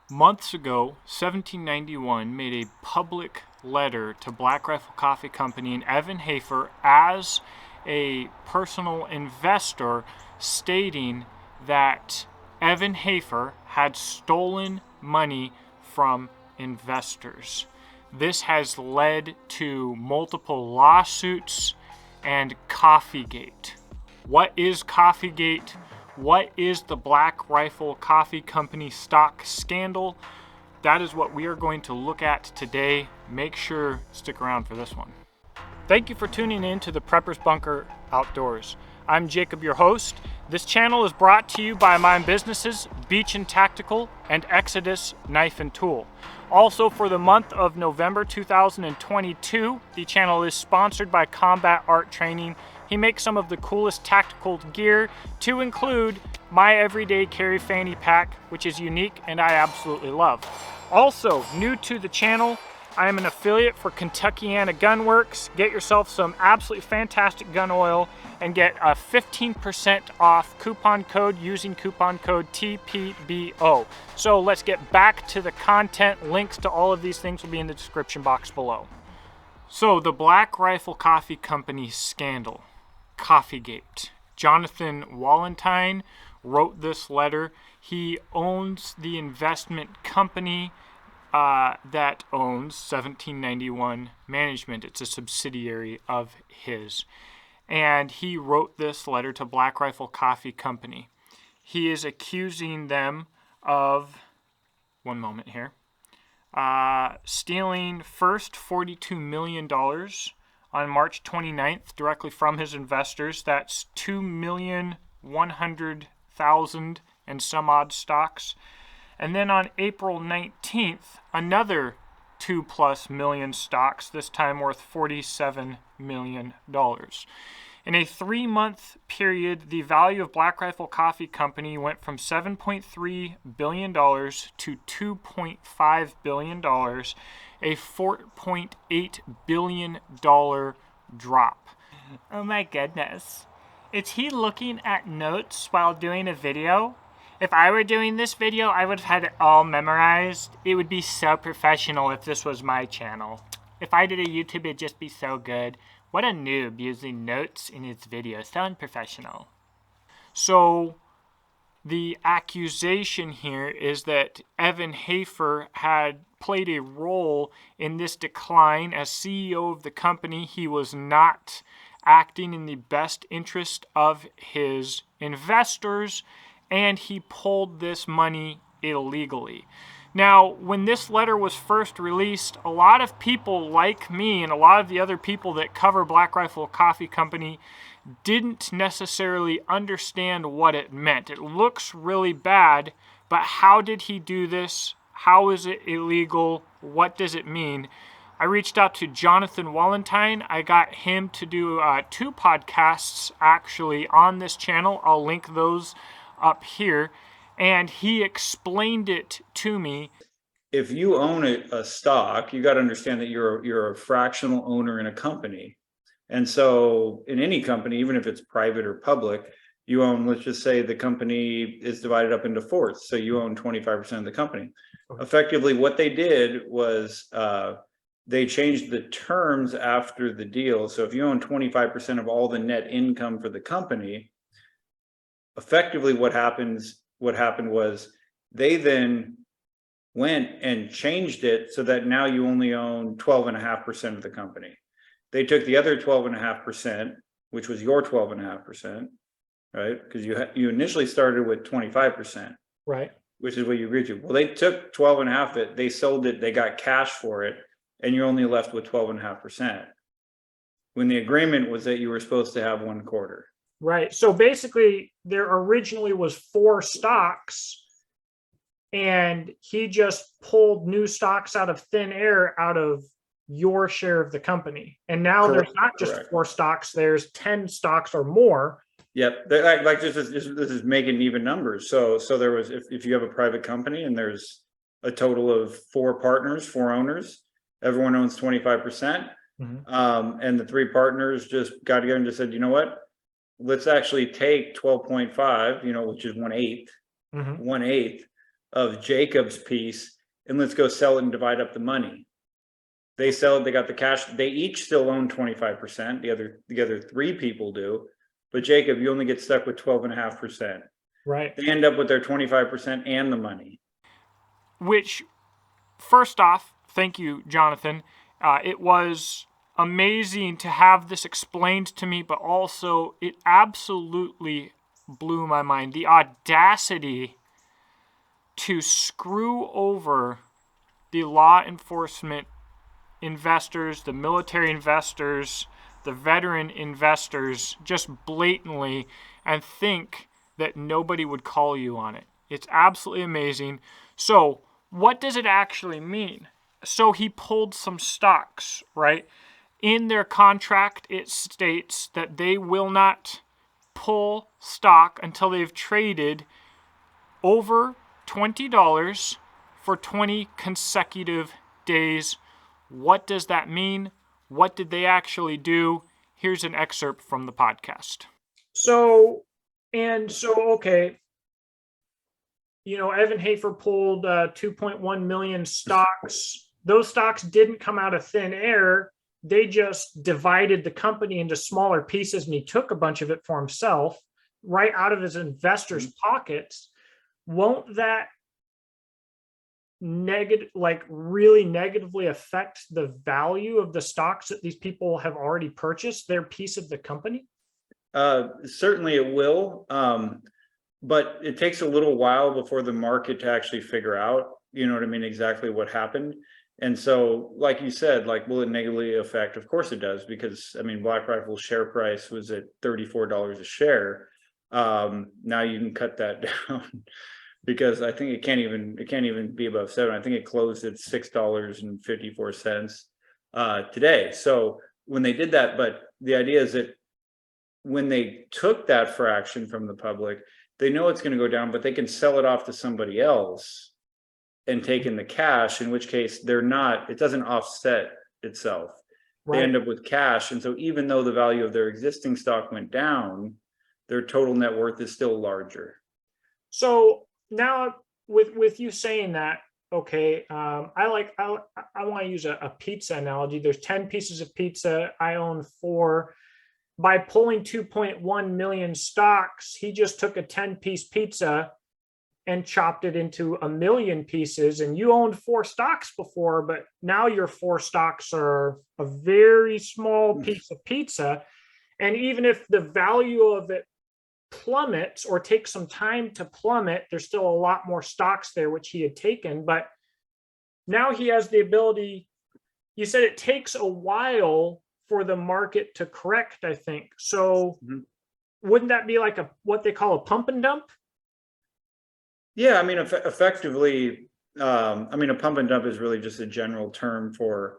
Months ago, 1791 made a public letter to Black Rifle Coffee Company and Evan Hafer as a personal investor, stating that Evan Hafer had stolen money from investors. This has led to multiple lawsuits and Coffeegate. What is Coffeegate? What is the Black Rifle Coffee Company stock scandal? That is what we are going to look at today. Make sure to stick around for this one. Thank you for tuning in to the Prepper's Bunker Outdoors. I'm Jacob, your host. This channel is brought to you by my businesses, Beach and Tactical and Exodus Knife and Tool. Also, for the month of November 2022, the channel is sponsored by Combat Art Training. He makes some of the coolest tactical gear, to include my everyday carry fanny pack, which is unique and I absolutely love. Also, new to the channel, I am an affiliate for Kentuckiana Gun Works. Get yourself some absolutely fantastic gun oil and get a 15% off coupon code using coupon code TPBO. So let's get back to the content. Links to all of these things will be in the description box below. So the Black Rifle Coffee Company scandal, Coffeegate. Jonathan Wallentine wrote this letter. He owns the investment company that owns 1791 Management. It's a subsidiary of his. And he wrote this letter to Black Rifle Coffee Company. He is accusing them of, one moment here, stealing first $42 million on March 29th directly from his investors. That's 2,100,000 and some odd stocks. And then on April 19th, another 2+ million stocks, this time worth $47 million. In a 3-month period, the value of Black Rifle Coffee Company went from $7.3 billion to $2.5 billion, a $4.8 billion drop. Oh my goodness. Is he looking at notes while doing a video? If I were doing this video, I would have had it all memorized. It would be so professional if this was my channel. If I did a YouTube, it'd just be so good. What a noob using notes in his video. So unprofessional. So the accusation here is that Evan Hafer had played a role in this decline. As CEO of the company, he was not acting in the best interest of his investors, and he pulled this money illegally. Now, when this letter was first released, a lot of people like me and a lot of the other people that cover Black Rifle Coffee Company didn't necessarily understand what it meant. It looks really bad, but how did he do this? How is it illegal? What does it mean? I reached out to Jonathan Wallentine. I got him to do 2 podcasts actually on this channel. I'll link those up here. And he explained it to me. If you own a stock, you got to understand that you're a fractional owner in a company. And so in any company, even if it's private or public, you own, let's just say the company is divided up into fourths. So you own 25% of the company. Effectively, what they did was they changed the terms after the deal. So if you own 25% of all the net income for the company, effectively what happened was they then went and changed it so that now you only own 12.5% of the company. They took the other 12.5%, which was your 12.5%, right? Because you initially started with 25%, Right. which is what you agreed to. Well, they took 12.5 of it, they sold it, they got cash for it, and you're only left with 12.5%. When the agreement was that you were supposed to have 1/4. Right. So basically, there originally was 4 stocks, and he just pulled new stocks out of thin air out of your share of the company. And now Correct. there's not just Correct. 4 stocks, there's 10 stocks or more. Yep. Like this is making even numbers. So there was, if you have a private company and there's a total of 4 partners, 4 owners, everyone owns 25%. And the 3 partners just got together and just said, you know what? Let's actually take 12.5, which is 1/8 of Jacob's piece, and let's go sell it and divide up the money. They sell it, they got the cash, they each still own 25%, the other three people do, but Jacob, you only get stuck with 12.5%. Right. They end up with their 25% and the money. Which, first off, thank you, Jonathan. It was amazing to have this explained to me, but also it absolutely blew my mind. The audacity to screw over the law enforcement investors, the military investors, the veteran investors, just blatantly, and think that nobody would call you on it. It's absolutely amazing. So, what does it actually mean? So he pulled some stocks, right? In their contract, it states that they will not pull stock until they've traded over $20 for 20 consecutive days. What does that mean? What did they actually do? Here's an excerpt from the podcast. Okay. Evan Hafer pulled 2.1 million stocks. Those stocks didn't come out of thin air. They just divided the company into smaller pieces, and he took a bunch of it for himself right out of his investors' pockets. Won't that really negatively affect the value of the stocks that these people have already purchased, their piece of the company? Certainly it will. But it takes a little while before the market to actually figure out, exactly what happened. And so, like you said, will it negatively affect? Of course it does, because Black Rifle's share price was at $34 a share. Now you can cut that down because I think it can't even be above $7. I think it closed at $6.54 today. So when they did that, but the idea is that when they took that fraction from the public, they know it's going to go down, but they can sell it off to somebody else and take in the cash, in which case it doesn't offset itself. Right. They end up with cash. And so even though the value of their existing stock went down, their total net worth is still larger. So now with you saying that, okay, I want to use a pizza analogy. There's 10 pieces of pizza. I own 4. By pulling 2.1 million stocks, he just took a 10-piece pizza and chopped it into 1 million pieces. And you owned 4 stocks before, but now your 4 stocks are a very small piece of pizza. And even if the value of it plummets or takes some time to plummet, there's still a lot more stocks there, which he had taken. But now he has the ability. You said it takes a while for the market to correct, I think. So wouldn't that be like what they call a pump and dump? Yeah, effectively, a pump and dump is really just a general term for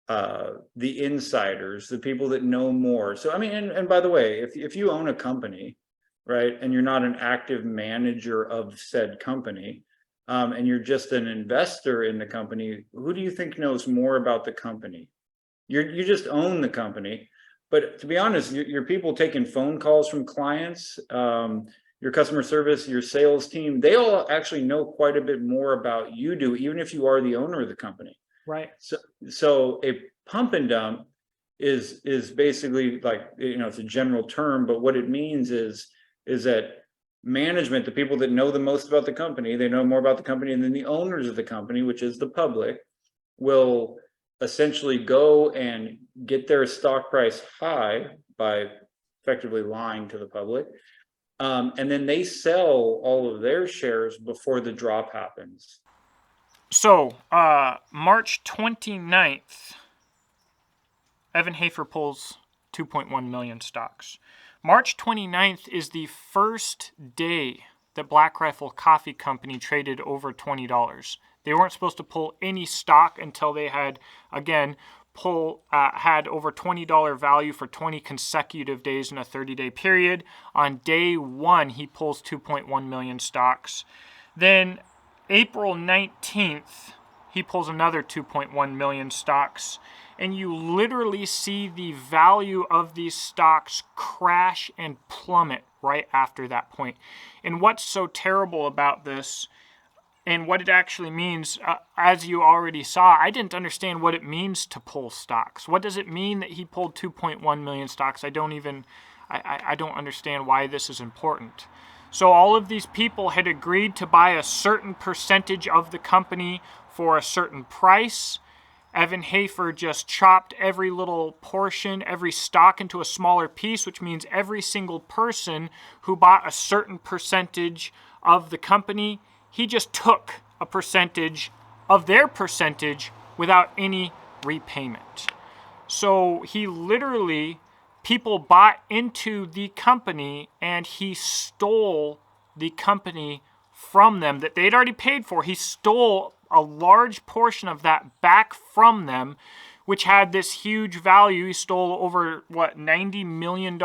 the insiders, the people that know more. So, and by the way, if you own a company, right, and you're not an active manager of said company, and you're just an investor in the company, who do you think knows more about the company? You just own the company. But to be honest, your people taking phone calls from clients, your customer service, your sales team, they all actually know quite a bit more about you do, even if you are the owner of the company. Right. So a pump and dump is basically it's a general term, but what it means is that management, the people that know the most about the company, they know more about the company, and then the owners of the company, which is the public, will essentially go and get their stock price high by effectively lying to the public. And then they sell all of their shares before the drop happens. So, March 29th, Evan Hafer pulls 2.1 million stocks. March 29th is the first day that Black Rifle Coffee Company traded over $20. They weren't supposed to pull any stock until they had, again, had over $20 value for 20 consecutive days in a 30-day period. On day 1, he pulls 2.1 million stocks. Then April 19th, he pulls another 2.1 million stocks. And you literally see the value of these stocks crash and plummet right after that point. And what's so terrible about this, and what it actually means. As you already saw, I didn't understand what it means to pull stocks. What does it mean that he pulled 2.1 million stocks? I don't understand why this is important. So all of these people had agreed to buy a certain percentage of the company for a certain price. Evan Hafer just chopped every little portion, every stock into a smaller piece, which means every single person who bought a certain percentage of the company, he just took a percentage of their percentage without any repayment. So he literally, people bought into the company and he stole the company from them that they'd already paid for. He stole a large portion of that back from them, which had this huge value. He stole over, $90 million,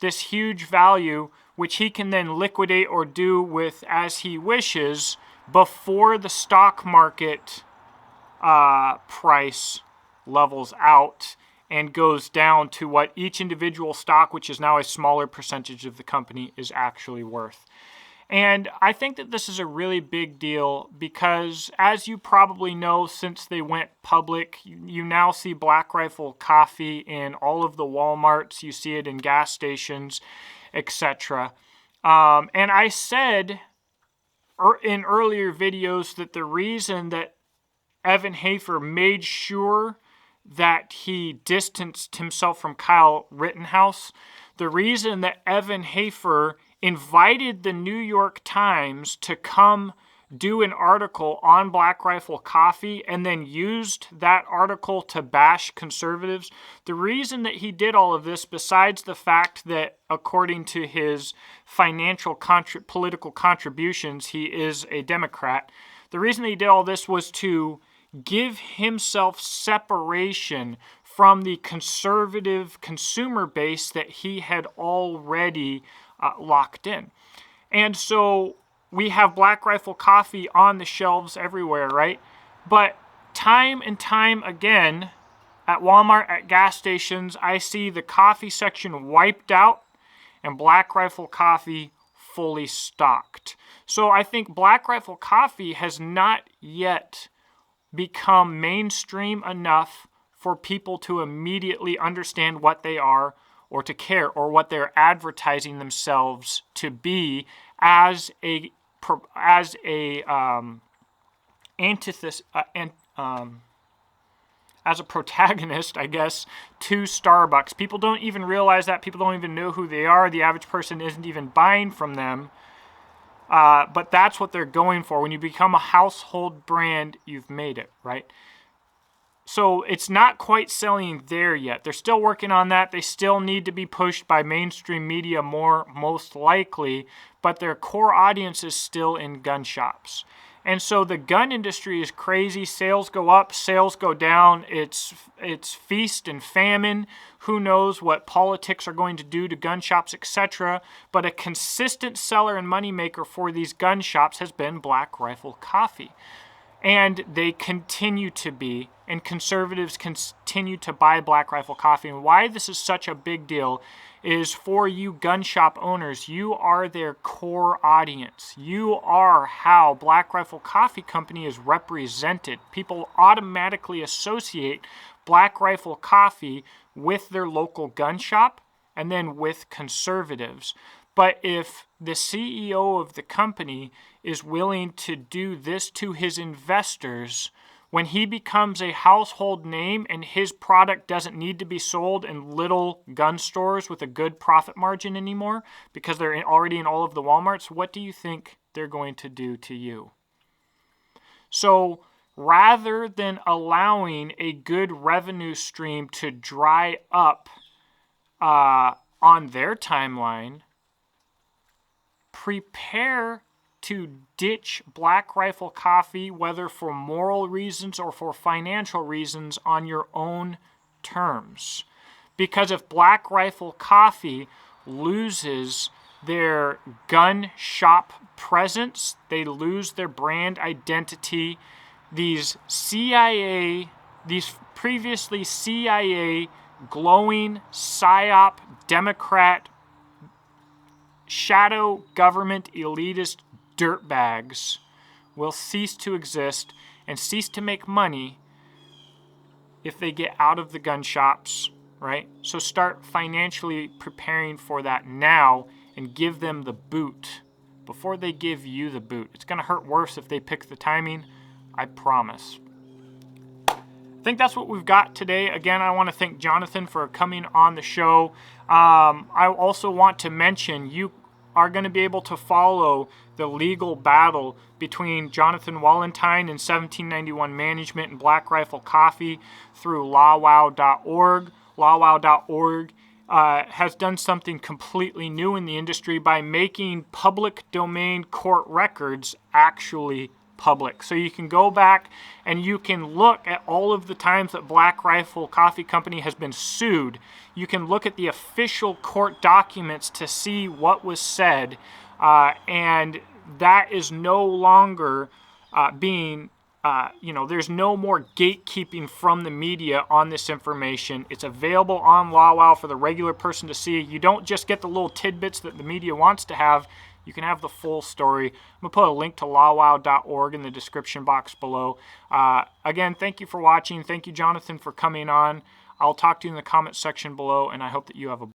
this huge value, which he can then liquidate or do with as he wishes before the stock market price levels out and goes down to what each individual stock, which is now a smaller percentage of the company, is actually worth. And I think that this is a really big deal because, as you probably know, since they went public, you now see Black Rifle Coffee in all of the Walmarts. You see it in gas stations, etc. And I said in earlier videos that the reason that Evan Hafer made sure that he distanced himself from Kyle Rittenhouse, the reason that Evan Hafer invited the New York Times to come do an article on Black Rifle Coffee and then used that article to bash conservatives. The reason that he did all of this, besides the fact that according to his financial political contributions, he is a Democrat, the reason that he did all this was to give himself separation from the conservative consumer base that he had already locked in. And so we have Black Rifle Coffee on the shelves everywhere, right? But time and time again, at Walmart, at gas stations, I see the coffee section wiped out and Black Rifle Coffee fully stocked. So I think Black Rifle Coffee has not yet become mainstream enough for people to immediately understand what they are or to care, or what they're advertising themselves to be as a antithesis, as a protagonist, I guess, to Starbucks. People don't even realize that. People don't even know who they are. The average person isn't even buying from them. But that's what they're going for. When you become a household brand, you've made it, right? So it's not quite selling there yet. They're still working on that. They still need to be pushed by mainstream media more, most likely, but their core audience is still in gun shops. And so the gun industry is crazy. Sales go up, sales go down. It's feast and famine. Who knows what politics are going to do to gun shops, etc. But a consistent seller and moneymaker for these gun shops has been Black Rifle Coffee. And they continue to be, and conservatives continue to buy Black Rifle Coffee. And why this is such a big deal is for you gun shop owners, you are their core audience. You are how Black Rifle Coffee Company is represented. People automatically associate Black Rifle Coffee with their local gun shop and then with conservatives. But if the CEO of the company is willing to do this to his investors, when he becomes a household name and his product doesn't need to be sold in little gun stores with a good profit margin anymore because they're already in all of the Walmarts, what do you think they're going to do to you? So rather than allowing a good revenue stream to dry up on their timeline, prepare to ditch Black Rifle Coffee, whether for moral reasons or for financial reasons, on your own terms. Because if Black Rifle Coffee loses their gun shop presence, they lose their brand identity. These previously CIA glowing PSYOP Democrat shadow government elitist dirtbags will cease to exist and cease to make money if they get out of the gun shops, right? So start financially preparing for that now and give them the boot before they give you the boot. It's going to hurt worse if they pick the timing, I promise. I think that's what we've got today. Again, I want to thank Jonathan for coming on the show. I also want to mention you are going to be able to follow the legal battle between Jonathan Wallentine and 1791 Management and Black Rifle Coffee through lawwow.org. Lawwow.org has done something completely new in the industry by making public domain court records actually public. So you can go back and you can look at all of the times that Black Rifle Coffee Company has been sued. You can look at the official court documents to see what was said, and that is no longer being there's no more gatekeeping from the media on this information. It's available on LawWow for the regular person to see. You don't just get the little tidbits that the media wants to have. You can have the full story. I'm going to put a link to lawwow.org in the description box below. Again, thank you for watching. Thank you, Jonathan, for coming on. I'll talk to you in the comments section below, and I hope that you have a